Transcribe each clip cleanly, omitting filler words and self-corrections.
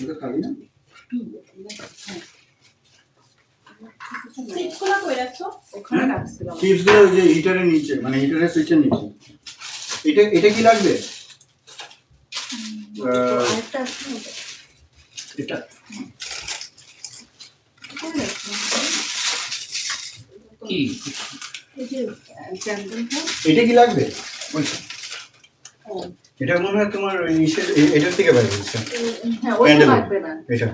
এটা খালি না চিপসগুলো কই রাখছো? ওখানে রাখছিলাম। চিপসগুলো ওই যে হিটারের নিচে, মানে হিটারের সুইচের নিচে। এটা কি লাগবে? আরেকটা আছে না? এটা কি এই যে ক্যান্ডেলটা। এটা কি লাগবে? এটা মনে হয় তোমার এটার থেকে বাইরে হচ্ছে। হ্যাঁ, ওটা Candle. লাগবে না। এটা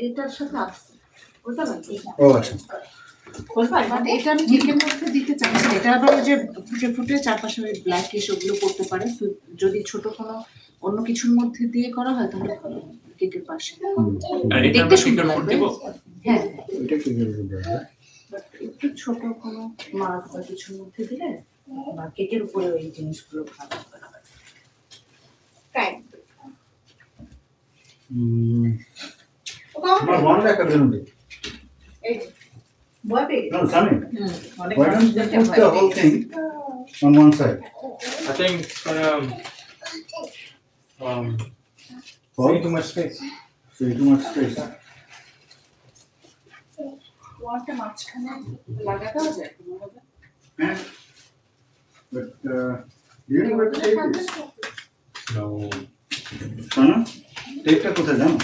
এটার সাথে আছে। ওটা লাগবে। ও আচ্ছা। বাট এটা আমি কেকের মধ্যে দিতে চাচ্ছি না। এটা আবার ওই যে ফুটে ফুটে চারপাশে ওই ব্ল্যাকিশ ওগুলো করতে পারে। তো যদি ছোট কোনো অন্য কিছুর মধ্যে দিয়ে করা হয় তাহলে ভালো হয় কেকের পাশে। আর এটা দেখতে আমরা সুন্দর কেকের উপর লাগবে। দেব? হ্যাঁ, এটা কি করবে? বাট একটু ছোট কোনো মার্ক বা কিছুর মধ্যে দিলে বা কেকের উপরে ওই জিনিসগুলো ভালো হবে না। ট্রাই। আমার মন দেখা বের হবে। এই ভয় পেয়ে No, Sunny. অনেক Why don't you put the whole thing on one side? I think it's gonna Paul? too much space. So too much space. ওয়ানটা মাঝখানে লাগাতে হবে কোনোভাবে। Eh? But you know where to take this? No. Sana, take টা কোথায় জানো?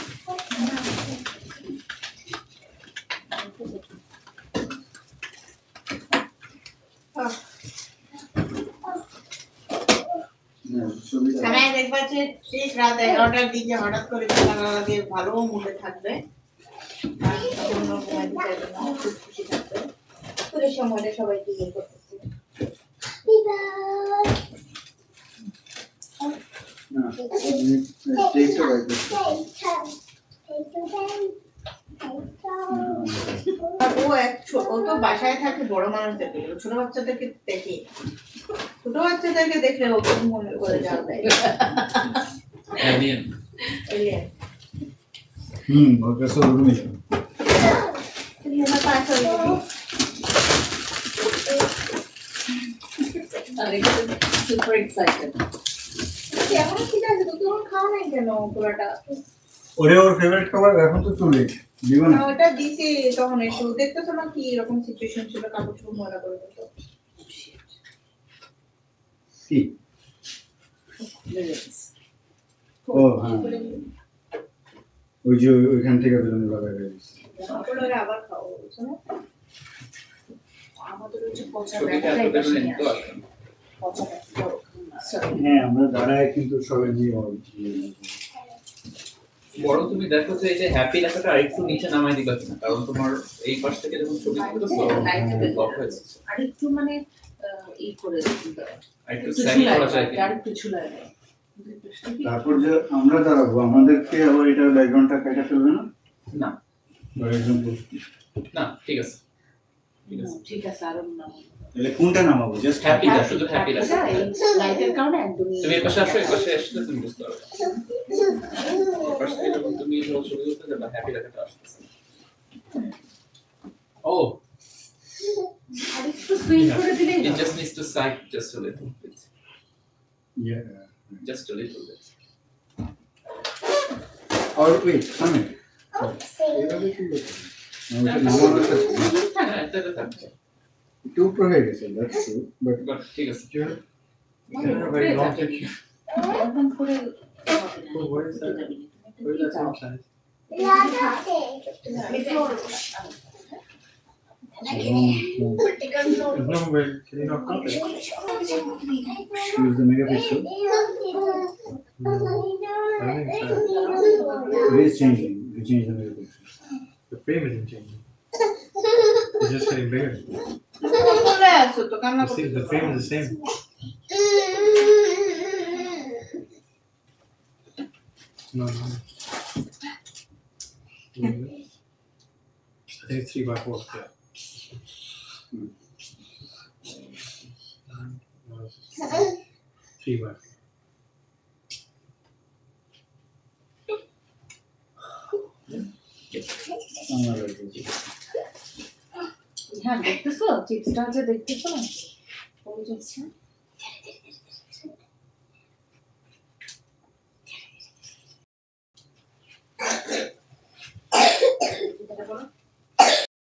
খানায় দেখবা যে ঠিক রাত 11টার দিকে হঠাৎ করে খানা দিয়ে ভালো মুডে থাকবে আর তখন ঘুমাইতে চাইবে না, খুব খুশি থাকবে। পুরো সময়টা সবাইকে ইয়ে করতেছে। না, take টা বাইর করতে। আর ও তো বাসায় থাকে বড় মানুষদেরকে, ছোট বাচ্চাদেরকে দেখি। ছোট বাচ্চাদেরকে দেখলে ও খুব মনে করে যাবে। Alien. এলিয়েন। ওর কাছে ওরকমই ছিল। এলিয়েনের পাশ হয়ে গেছে। Super excited. এখন ঠিক আছে, তো তুমি খাও নাই কেন পুরোটা? ওর ফেভারিট খাবার এখন তো চলে দিব না। না, ওটা দিছি তখন একটু দেখতেছো না কি এরকম সিচুয়েশন ছিল, কাপড় চোপড় ময়লা করে দিত। কি? ও হ্যাঁ, ওই যে ওইখান থেকে বেলুন লাগাই দিয়েছি। তারপরে আবার খাও, বুঝছো না? আমাদের ওই যে পচা ছবিটা এত ব্যাগটাই বেরোলে বেশি নিতে আসে। পারবেন। পচা ব্যাগটা সরি। হ্যাঁ, আমরা দাঁড়ায় কিন্তু সবাই নিয়ে বরং তুমি দেখো যে এই যে হ্যাপি লেখাটা আরেকটু নিচে নামাই দিবা কিনা, কারণ তোমার এই পাশ থেকে যখন ছবি তুলছো ব্লক হয়েছে। আর একটু মানে ই করে আরেকটু একটু সাইড করা যায় ঝুলায়, কিনা? আর একটু ঝুলায় দেয়। তারপর যে আমরা দাঁড়াবো, আমাদেরকে আবার এটা ব্যাকগ্রাউন্ডটা কেটে ফেলবে না? না ফর এক্সাম্পল, না, ঠিক আছে ঠিক আছে। ঠিক আছে, আরো না। তাহলে কোনটা নামাবো? জাস্ট হ্যাপিটা, শুধু হ্যাপি লেখা। লাইটের কারণে একদমই তুমি এই পাশে আসো, এই পাশে আসলে তুমি বুঝতে পারবে। এই পাশ থেকে যখন তুমি যখন ছবি তুলতে যাবে হ্যাপি লেখাটা আসতেছে। Oh, আর একটু সুইং করে দিলেই it হবে। just needs to sag just a little bit. Yeah Just a little bit. আর ওয়েট সামনে এইভাবে কি করতে আমাকে নামানোর কাছে হ্যাঁ, এটা থাকছে। একটু উপরে হয়ে গেছে, দ্যাটস ট্রু, বাট বাট ঠিক আছে। very long এরকম করে হবে না। What is that? What is that যাও। inside? There's no way. Can you not cut it? use the megapixel. No. I think so. It is changing. You change the megapixel. The frame isn't changing. It's just getting bigger. চলে আসো তো, কান্না You see, করতে the frame is the same. No, no. I think it's 3x4. Yeah. No, it's 3x4. আমার লাগে। হ্যাঁ, দেখতেছো চিপসটা আছে দেখতেছো না ওই যাচ্ছে এটা করো